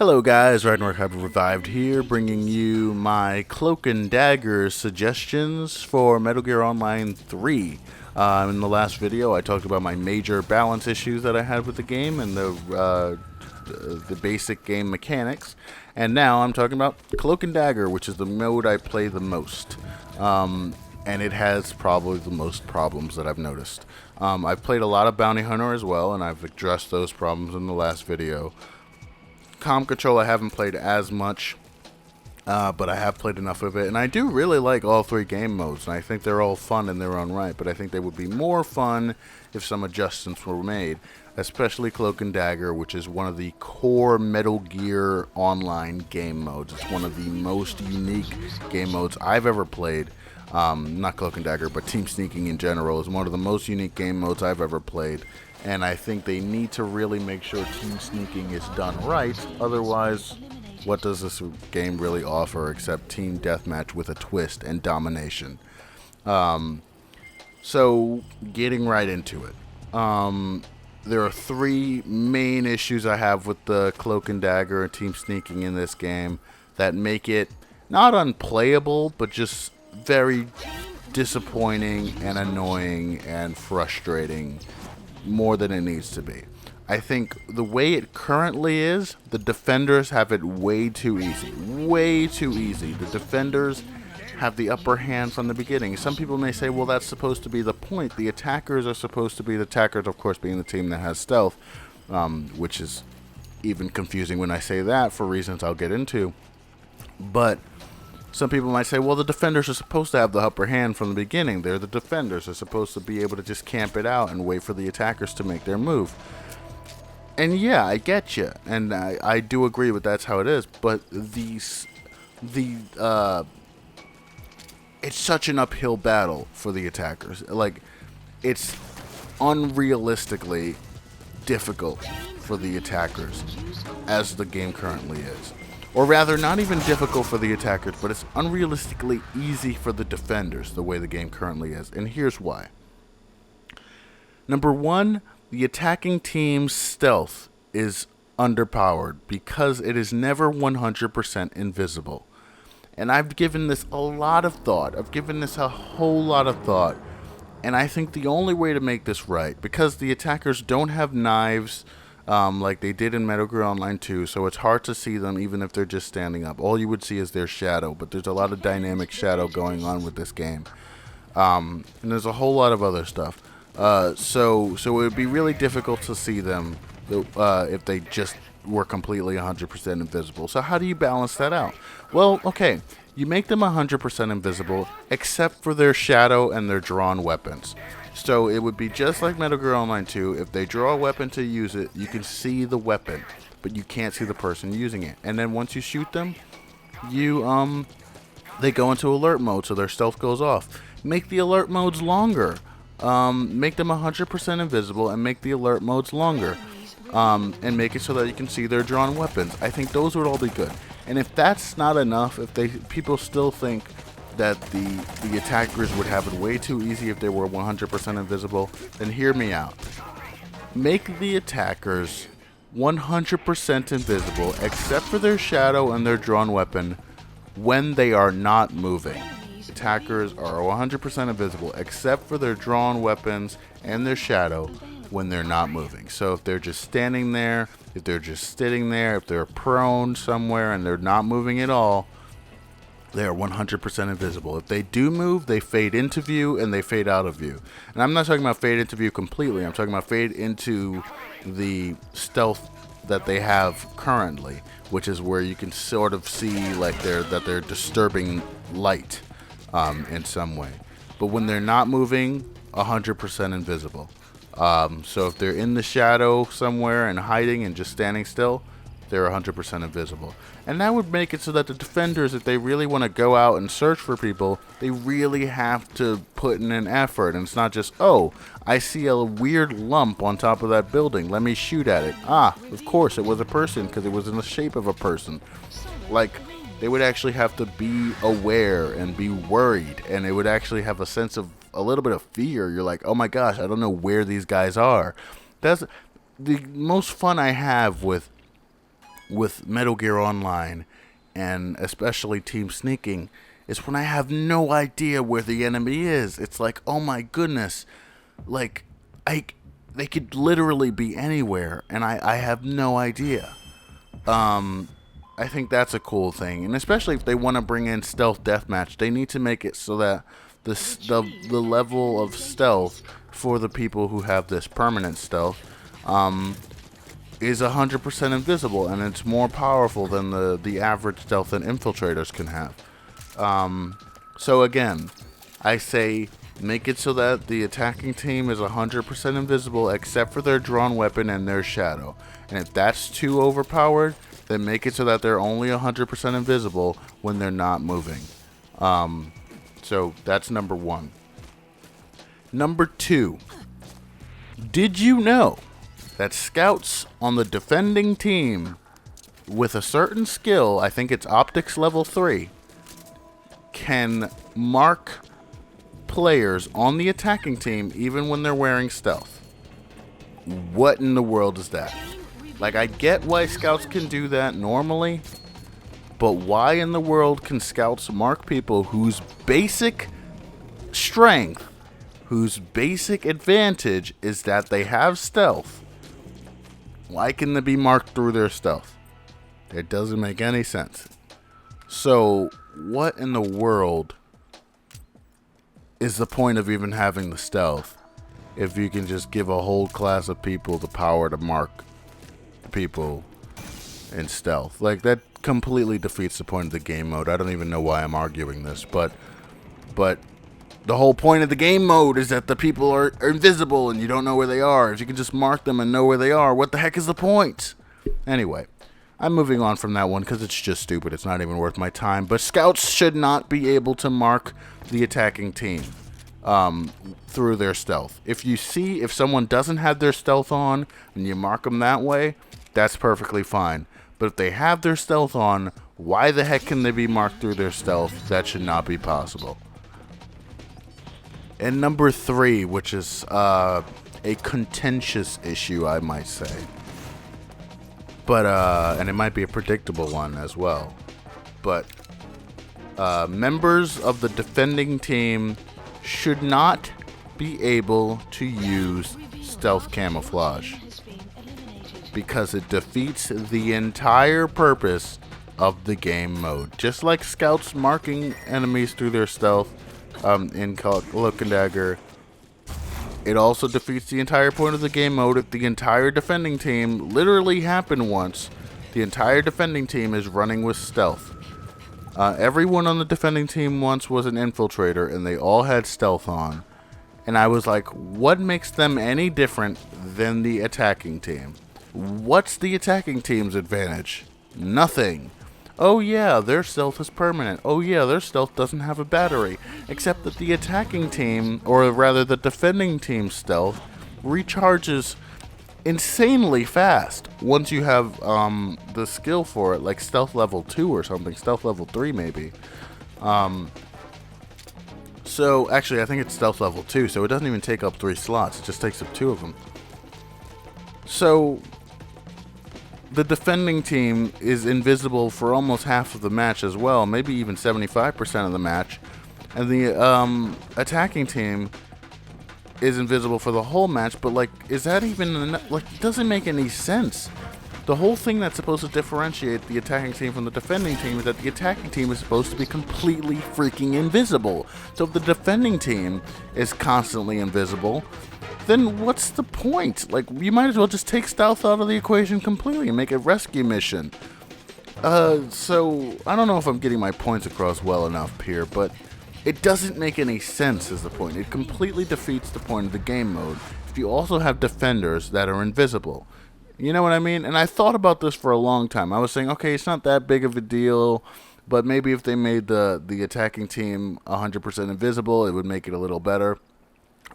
Hello guys, Ragnarok Hyper Revived here, bringing you my Cloak and Dagger suggestions for Metal Gear Online 3. In the last video I talked about my major balance issues that I had with the game and the basic game mechanics, and now I'm talking about Cloak and Dagger, which is the mode I play the most. And it has probably the most problems that I've noticed. I've played a lot of Bounty Hunter as well, and I've addressed those problems in the last video. Comm Control I haven't played as much, but I have played enough of it, and I do really like all three game modes, and I think they're all fun in their own right, but I think they would be more fun if some adjustments were made, especially Cloak and Dagger, which is one of the core Metal Gear Online game modes. It's one of the most unique game modes I've ever played. Not Cloak and Dagger, but Team Sneaking in general is one of the most unique game modes I've ever played. And I think they need to really make sure Team Sneaking is done right. Otherwise, what does this game really offer except Team Deathmatch with a twist and domination? So, getting right into it. There are three main issues I have with the Cloak and Dagger and Team Sneaking in this game that make it not unplayable, but just very disappointing and annoying and frustrating, more than it needs to be. I think the way it currently is, the defenders have it way too easy. Way too easy. The defenders have the upper hand from the beginning. Some people may say, well, that's supposed to be the point. The attackers are supposed to be the attackers, of course, being the team that has stealth, which is even confusing when I say that for reasons I'll get into. But some people might say, well, the defenders are supposed to have the upper hand from the beginning. They're the defenders. They're supposed to be able to just camp it out and wait for the attackers to make their move. And yeah, I get you. And I do agree with that's how it is. But it's such an uphill battle for the attackers. Like, it's unrealistically difficult for the attackers as the game currently is. Or rather, not even difficult for the attackers, but it's unrealistically easy for the defenders, the way the game currently is. And here's why. Number one, the attacking team's stealth is underpowered because it is never 100% invisible. And I've given this a lot of thought. I've given this a whole lot of thought. And I think the only way to make this right, because the attackers don't have knives, like they did in Metal Gear Online 2, so it's hard to see them even if they're just standing up. All you would see is their shadow, but there's a lot of dynamic shadow going on with this game. And there's a whole lot of other stuff. So it would be really difficult to see them if they just were completely 100% invisible. So how do you balance that out? Well, okay, you make them 100% invisible, except for their shadow and their drawn weapons. So it would be just like Metal Gear Online 2. If they draw a weapon to use it, you can see the weapon, but you can't see the person using it. And then once you shoot them, they go into alert mode, so their stealth goes off. Make the alert modes longer. Make them 100% invisible and make the alert modes longer. And make it so that you can see their drawn weapons. I think those would all be good. And if that's not enough, if people still think that the attackers would have it way too easy if they were 100% invisible, then hear me out. Make the attackers 100% invisible except for their shadow and their drawn weapon when they are not moving. Attackers are 100% invisible except for their drawn weapons and their shadow when they're not moving. So if they're just standing there, if they're just sitting there, if they're prone somewhere and they're not moving at all, they are 100% invisible. If they do move, they fade into view and they fade out of view. And I'm not talking about fade into view completely. I'm talking about fade into the stealth that they have currently, which is where you can sort of see like they're disturbing light in some way. But when they're not moving, 100% invisible. So if they're in the shadow somewhere and hiding and just standing still, they're 100% invisible. And that would make it so that the defenders, if they really want to go out and search for people, they really have to put in an effort. And it's not just, oh, I see a weird lump on top of that building, let me shoot at it. Ah, of course, it was a person because it was in the shape of a person. Like, they would actually have to be aware and be worried. And they would actually have a sense of a little bit of fear. You're like, oh my gosh, I don't know where these guys are. That's the most fun I have with with Metal Gear Online, and especially Team Sneaking, is when I have no idea where the enemy is. It's like, oh my goodness, like, they could literally be anywhere, and I have no idea. I think that's a cool thing, and especially if they want to bring in stealth deathmatch, they need to make it so that the level of stealth for the people who have this permanent stealth is 100% invisible, and it's more powerful than the average stealth that infiltrators can have. So again, I say make it so that the attacking team is 100% invisible except for their drawn weapon and their shadow. And if that's too overpowered, then make it so that they're only 100% invisible when they're not moving. So that's number 1. Number 2. Did you know that scouts on the defending team with a certain skill, I think it's optics level 3, can mark players on the attacking team even when they're wearing stealth? What in the world is that? Like, I get why scouts can do that normally, but why in the world can scouts mark people whose basic strength, whose basic advantage is that they have stealth? Why can they be marked through their stealth? It doesn't make any sense. So, what in the world is the point of even having the stealth if you can just give a whole class of people the power to mark people in stealth? Like, that completely defeats the point of the game mode. I don't even know why I'm arguing this, but the whole point of the game mode is that the people are invisible and you don't know where they are. If you can just mark them and know where they are, what the heck is the point? Anyway, I'm moving on from that one because it's just stupid. It's not even worth my time. But scouts should not be able to mark the attacking team through their stealth. If someone doesn't have their stealth on and you mark them that way, that's perfectly fine. But if they have their stealth on, why the heck can they be marked through their stealth? That should not be possible. And number 3, which is a contentious issue, I might say. But, and it might be a predictable one as well. But, members of the defending team should not be able to use stealth camouflage, because it defeats the entire purpose of the game mode. Just like scouts marking enemies through their stealth in Cloak and Dagger, it also defeats the entire point of the game mode if the entire defending team literally happened once. The entire defending team is running with stealth. Everyone on the defending team once was an infiltrator, and they all had stealth on. And I was like, what makes them any different than the attacking team? What's the attacking team's advantage? Nothing. Oh yeah, their stealth is permanent. Oh yeah, their stealth doesn't have a battery. Except that the attacking team, or rather the defending team's stealth, recharges insanely fast once you have the skill for it, like stealth level 2 or something, stealth level 3 maybe. So actually I think it's stealth level 2, so it doesn't even take up 3 slots, it just takes up 2 of them. So the defending team is invisible for almost half of the match as well, maybe even 75% of the match, and the attacking team is invisible for the whole match. But like, is that even like, it doesn't make any sense. The whole thing that's supposed to differentiate the attacking team from the defending team is that the attacking team is supposed to be completely freaking invisible. So if the defending team is constantly invisible, then what's the point? Like, you might as well just take stealth out of the equation completely and make a rescue mission. So I don't know if I'm getting my points across well enough here, but it doesn't make any sense is the point. It completely defeats the point of the game mode if you also have defenders that are invisible. You know what I mean? And I thought about this for a long time. I was saying, okay, it's not that big of a deal, but maybe if they made the attacking team 100% invisible, it would make it a little better.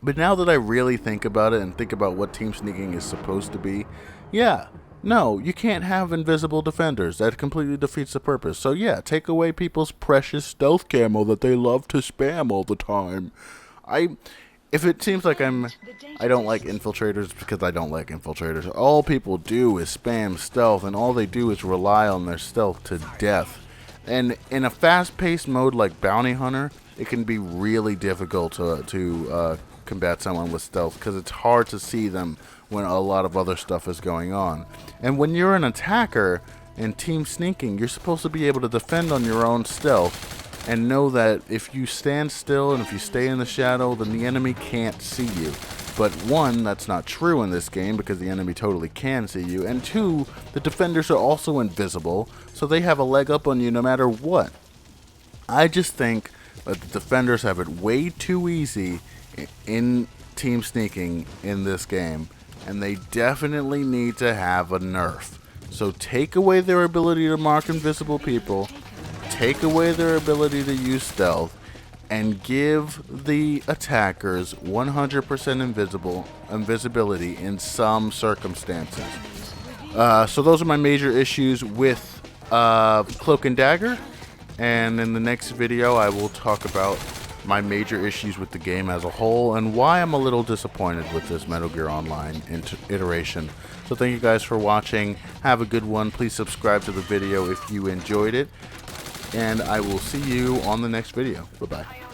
But now that I really think about it and think about what team sneaking is supposed to be, yeah, no, you can't have invisible defenders. That completely defeats the purpose. So yeah, take away people's precious stealth camo that they love to spam all the time. if it seems like I don't like infiltrators, because I don't like infiltrators. All people do is spam stealth, and all they do is rely on their stealth to death. And in a fast-paced mode like Bounty Hunter, it can be really difficult to combat someone with stealth, because it's hard to see them when a lot of other stuff is going on. And when you're an attacker in team sneaking, you're supposed to be able to defend on your own stealth and know that if you stand still and if you stay in the shadow, then the enemy can't see you. But one, that's not true in this game because the enemy totally can see you, and two, the defenders are also invisible, so they have a leg up on you no matter what. I just think that the defenders have it way too easy in team sneaking in this game, and they definitely need to have a nerf. So take away their ability to mark invisible people, take away their ability to use stealth, and give the attackers 100% invisibility in some circumstances. So those are my major issues with Cloak and Dagger, and in the next video I will talk about my major issues with the game as a whole and why I'm a little disappointed with this Metal Gear Online iteration. So thank you guys for watching. Have a good one. Please subscribe to the video if you enjoyed it, and I will see you on the next video. Bye-bye.